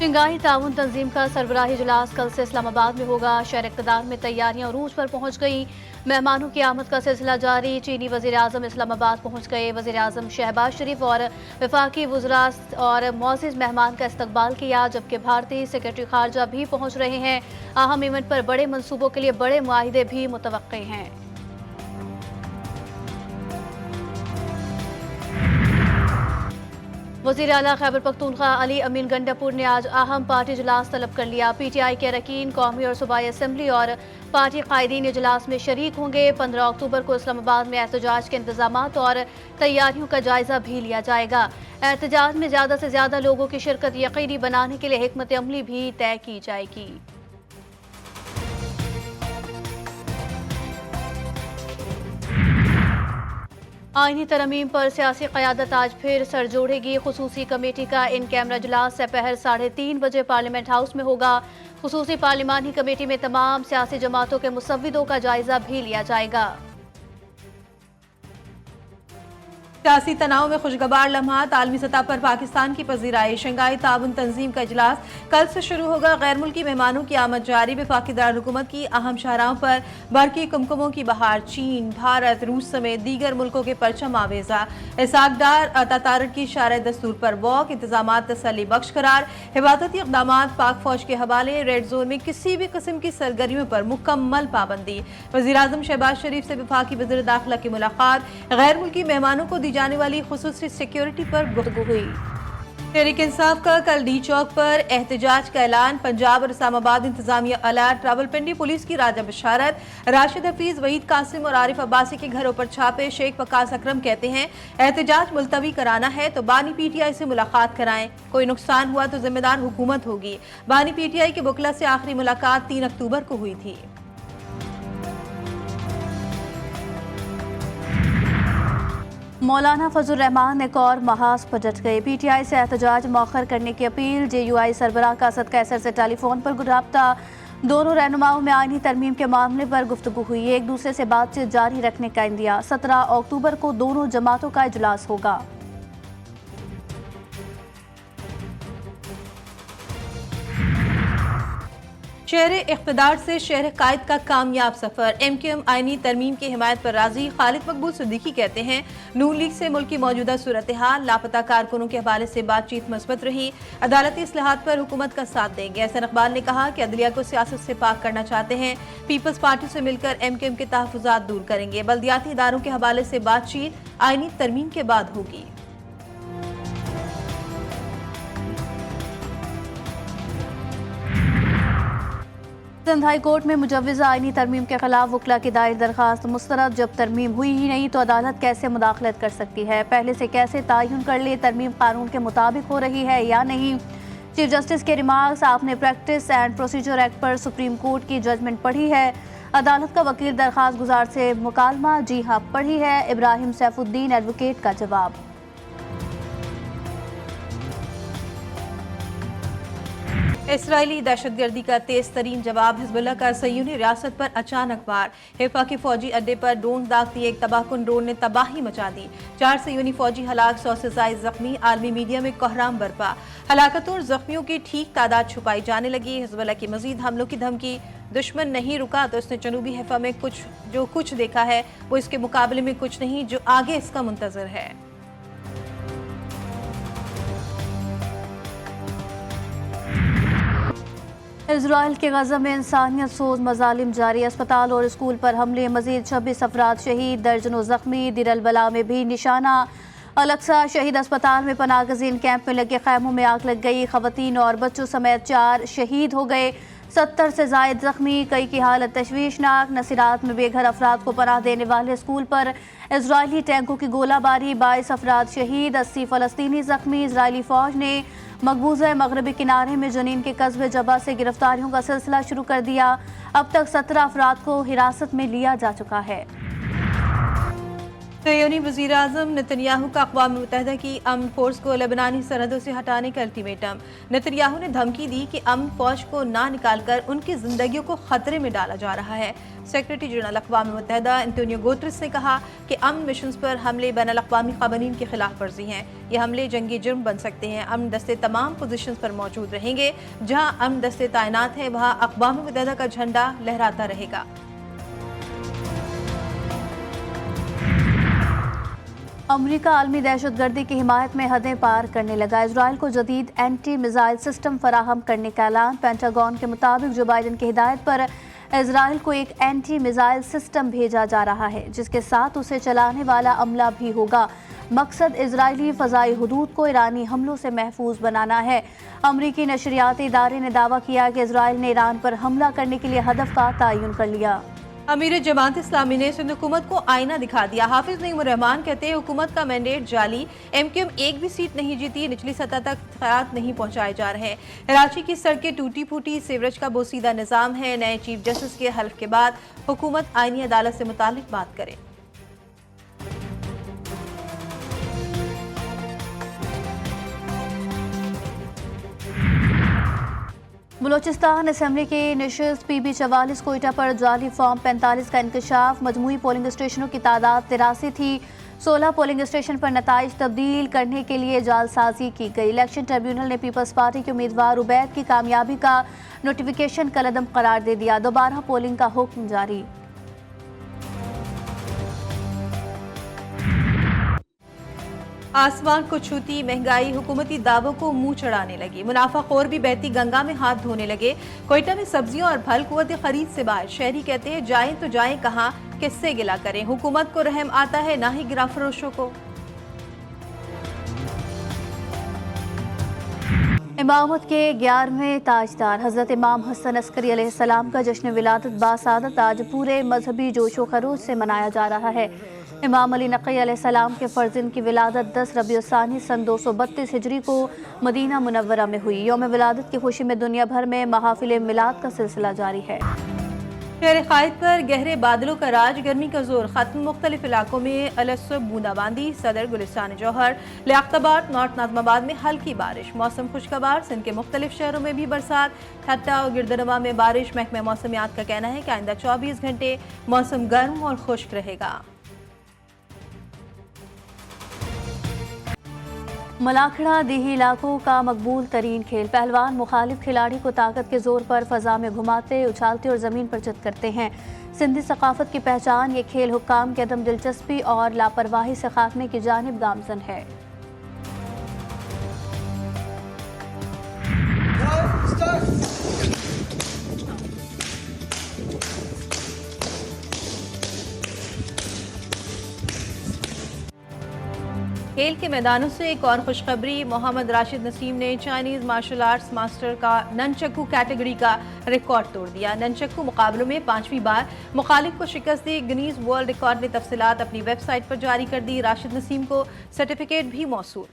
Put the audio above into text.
Shanghai ताउन तंजीम का सरबराही इजलास कल से इस्लामाबाद में होगा। शहर इक़्तिदार में तैयारियां रूज पर पहुंच गई। मेहमानों की आमद का सिलसिला जारी। चीनी वज़ीर आज़म इस्लामाबाद पहुंच गए। वज़ीर आज़म शहबाज शरीफ और वफाकी वज़रा और मुअज़्ज़िज़ मेहमान का इस्तकबाल किया, जबकि भारतीय सेक्रेटरी खारजा भी पहुंच रहे हैं। अहम इवेंट पर बड़े मनसूबों के लिए बड़े मुआहिदे भी मुतवक्के हैं। वज़ीर आला खैबर पख्तूनख्वा अली अमीन गंडापुर ने आज अहम पार्टी इजलास तलब कर लिया। PTI के अरकान कौमी और सूबाई असम्बली और पार्टी कायदीन इजलास में शरीक होंगे। 15 अक्टूबर को इस्लामाबाद में एहतजाज के इंतजामात और तैयारियों का जायजा भी लिया जाएगा। एहतजाज में ज़्यादा से ज़्यादा लोगों की शिरकत यकीनी बनाने के लिए हिकमत अमली भी तय की जाएगी। आईनी तरमीम पर सियासी क़यादत आज फिर सर जोड़ेगी। खुसूसी कमेटी का इन कैमरा इजलास दोपहर 3:30 बजे पार्लियामेंट हाउस में होगा। खुसूसी पार्लिमानी कमेटी में तमाम सियासी जमातों के मुसव्विदों का जायजा भी लिया जाएगा। सियासी तनाव में खुशगवार लम्हात। आलमी सतह पर पाकिस्तान की पजीराई। शंघाई ताउन तंजीम का इजलास कल से शुरू होगा। गैर मुल्की मेहमानों की आमद जारी। वफाकी दारुल-हुकूमत की अहम शाहराहों पर बरकी कुमकुमों की बहार। चीन, भारत, रूस समेत दीगर मुल्कों के परचम आवेजा। इसाकदार अतातारक की शारे दस्तूर पर वॉक। इंतजामात तसल्ली बख्श करार। हिफाजती इक़दामात। पाक फौज के हवाले। रेड जोन में किसी भी किस्म की सरगर्मियों पर मुकम्मल पाबंदी। वज़ीर आज़म शहबाज शरीफ से वफाकी वज़ीर दाखिला की मुलाकात। गैर मुल्की मेहमानों को जाने वाली खुसूसी सिक्योरिटी पर गुफ्तगू हुई। तहरीक इंसाफ का कल डी चौक पर एहतजाज का ऐलान। पंजाब और इस्लामाबाद इंतजामिया अलर्ट। रावलपिंडी पुलिस की राजा बशारत। राशिद हफीज, वहीद कासिम और आरिफ अब्बासी के घरों पर छापे। शेख वकास अकरम कहते हैं एहतजाज मुलतवी कराना है तो बानी PTI से मुलाकात कराएं। कोई नुकसान हुआ तो जिम्मेदार हुकूमत होगी। बानी PTI के बुकला से आखिरी मुलाकात 3 अक्टूबर को हुई थी। मौलाना फजल रहमान एक और महाज पर डट गए। PTI से एहतजाज मौखर करने की अपील। JUI सरबराह का असद कैसर से टेलीफोन पर राब्ता। दोनों रहनुमाओं में आईनी तरमीम के मामले पर गुफ्तगू हुई। एक दूसरे से बातचीत जारी रखने का इंदिया। 17 अक्टूबर को दोनों जमातों का इजलास होगा। शहर इक़्तिदार से शहर कायद का कामयाब सफर। MQM आईनी तरमीम की हिमायत पर राजी। खालिद मकबूल सिद्दीकी कहते हैं नून लीग से मुल्क की मौजूदा सूरत हाल, लापता कारकुनों के हवाले से बातचीत मस्बत रही। अदालती इस्लाहात पर हुकूमत का साथ देंगे। एहसन इकबाल ने कहा कि अदलिया को सियासत से पाक करना चाहते हैं। पीपल्स पार्टी से मिलकर MQM के तहफ़्फ़ुज़ात दूर करेंगे। बल्दियाती इदारों के हवाले से बातचीत आईनी तरमीम के बाद होगी। सिंध हाई कोर्ट में मुजव्वज़ा आईनी तरमीम के खिलाफ वकला की दायर दरखास्त मुस्तरद। जब तरमीम हुई ही नहीं तो अदालत कैसे मुदाखलत कर सकती है? पहले से कैसे तयन कर ले तरमीम कानून के मुताबिक हो रही है या नहीं? चीफ जस्टिस के रिमार्क्स। आपने प्रैक्टिस एंड प्रोसीजर एक्ट पर सुप्रीम कोर्ट की जजमेंट पढ़ी है? अदालत का वकील दरखास्त गुजार से मुकालमा। जी हाँ पढ़ी है। इब्राहिम सैफुद्दीन एडवोकेट का जवाब। इसराइली दहशतगर्दी का तेज तरीन जवाब। हिजबुल्लाह का सयूनी रियासत पर अचानक वार। हैफा के फौजी अड्डे पर ड्रोन दाग दिए। एक तबाहकुन ड्रोन ने तबाही मचा दी। 4 सयूनी फौजी हलाक, 100 से ज़ायद जख्मी। आलमी मीडिया में कोहराम बरपा। हलाकतों और जख्मियों की ठीक तादाद छुपाई जाने लगी। हिजबुल्लाह की मजीद हमलों की धमकी। दुश्मन नहीं रुका तो इसने जनूबी हैफा में कुछ देखा है वो इसके मुकाबले में कुछ नहीं जो आगे इसका मुंतजर है। इजराइल के गजा में इंसानियत सोज मजालिम जारी। अस्पताल और स्कूल पर हमले। मजीद 26 अफराद शहीद, दर्जनों जख्मी। दिरलबला में भी निशाना। अलक्सा शहीद अस्पताल में पनागजीन कैंप में लगे खैमों में आग लग गई। खवातीन और बच्चों समेत 4 शहीद हो गए। 70 से जायद जख्मी। कई की हालत तशवीशनाक। नसीरात में बेघर अफराद को पनाह देने वाले स्कूल पर इजरायली टैंकों की गोलाबारी। 22 अफराद शहीद, 80 फलस्तीनी जख्मी। इजरायली फौज ने मकबूजा मगरबी किनारे में जनीन के कस्बे जबा से गिरफ्तारियों का सिलसिला शुरू कर दिया। अब तक 17 अफराद को हिरासत में लिया जा चुका है। ज़योनी वज़ीर आज़म नेतन्याहू का अक़वाम मुत्तहिदा की अमन फोर्स को लेबनानी सरहदों से हटाने का अल्टीमेटम। नेतन्याहू ने धमकी दी कि अमन फौज को ना निकालकर उनकी जिंदगियों को खतरे में डाला जा रहा है। सेक्रेटरी जनरल अक़वाम मुत्तहिदा एंटोनियो गुतेरेस ने कहा कि अमन मिशन पर हमले बैनुल अक़वामी क़वानीन की खिलाफ वर्जी हैं। ये हमले जंगी जुर्म बन सकते हैं। अमन दस्ते तमाम पोजीशन पर मौजूद रहेंगे। जहाँ अमन दस्ते तैनात हैं वहाँ अक़वाम मुत्तहिदा का झंडा लहराता रहेगा। अमरीका आलमी दहशतगर्दी की हिमायत में हदें पार करने लगा। इजराइल को जदीद एंटी मिसाइल सिस्टम फराहम करने का ऐलान। पेंटागन के मुताबिक जो बाइडन की हिदायत पर इजराइल को एक एंटी मिसाइल सिस्टम भेजा जा रहा है जिसके साथ उसे चलाने वाला अमला भी होगा। मकसद इजरायली फ़ज़ाई हुदूद को ईरानी हमलों से महफूज बनाना है। अमरीकी नशरियाती इदारे ने दावा किया कि इजराइल ने ईरान पर हमला करने के लिए हदफ का तयन कर लिया। अमीर जमात इस्लामी ने सिंध हुकूमत को आईना दिखा दिया। हाफिज नईमुर रहमान कहते हैं हुकूमत का मैंडेट जाली, एमक्यूएम एक भी सीट नहीं जीती, निचली सतह तक खैरात नहीं पहुंचाए जा रहे हैं। कराची की सड़कें टूटी फूटी, सीवरेज का बोसीदा निज़ाम है। नए चीफ जस्टिस के हल्फ के बाद हुकूमत आईनी अदालत से मुताल्लिक बात करे। बलोचिस्तान असम्बली के नशिस्त PB44 कोयटा पर जाली फॉर्म 45 का इंकशाफ। मजमूई पोलिंग स्टेशनों की तादाद 83 थी। 16 पोलिंग स्टेशन पर नताइज तब्दील करने के लिए जालसाजी की गई। इलेक्शन ट्रिब्यूनल ने पीपल्स पार्टी के उम्मीदवार उबैद की कामयाबी का नोटिफिकेशन कलअदम करार दे दिया। दोबारा पोलिंग का हुक्म जारी। आसमान को छूती महंगाई हुकूमती दावों को मुंह चढ़ाने लगी। मुनाफाखोर भी बहती गंगा में हाथ धोने लगे। कोयटा में सब्जियों और फल कुव्वत खरीद से बाहर। शहरी कहते हैं जाएं तो जाएं कहां, किससे गिला करें। हुकूमत को रहम आता है ना ही गिरा फरोशों को। इमामत के 11वें ताजदार हज़रत इमाम हसन अस्करी अलैहिस्सलाम का जश्न विलादत बासादत आज पूरे मजहबी जोशो खरोश से मनाया जा रहा है। इमाम अली नक़ी अलैहिस्सलाम के फ़र्ज़िंद की विलादत 10 रबीउस्सानी सन 232 हिजरी को मदीना मुनव्वरा में हुई। यौम विलादत की खुशी में दुनिया भर में महाफिल मिलाद का सिलसिला जारी है। शहर क़ायद पर गहरे बादलों का राज, गर्मी का जोर खत्म। मुख्तलिफ इलाकों में अलसुब बूंदाबांदी। सदर, गुलिस्तान जौहर, लियाकताबाद, नॉर्थ नाज़माबाद में हल्की बारिश। मौसम खुशगवार। सिंध के मुख्तलिफ शहरों में भी बरसात। ठट्टा और गिरदनवा में बारिश। महकमा मौसमियात का कहना है कि आइंदा 24 घंटे मौसम गर्म और खुश्क रहेगा। मलाखड़ा देही इलाकों का मकबूल तरीन खेल। पहलवान मुखालिफ खिलाड़ी को ताकत के जोर पर फजा में घुमाते, उछालते और जमीन पर चित करते हैं। सिंधी सकाफत की पहचान ये खेल हुक्काम की अदम दिलचस्पी और लापरवाही से खात्मे की जानिब गामजन है। खेल के मैदानों से एक और खुशखबरी। मोहम्मद राशिद नसीम ने चाइनीज मार्शल आर्ट्स मास्टर का ननचक्कू कैटेगरी का रिकॉर्ड तोड़ दिया। ननचक्कू मुकाबलों में 5वीं बार मुखालिफ को शिकस्त दी। गिनीज वर्ल्ड रिकॉर्ड ने तफसीलात अपनी वेबसाइट पर जारी कर दी। राशिद नसीम को सर्टिफिकेट भी मौसूल।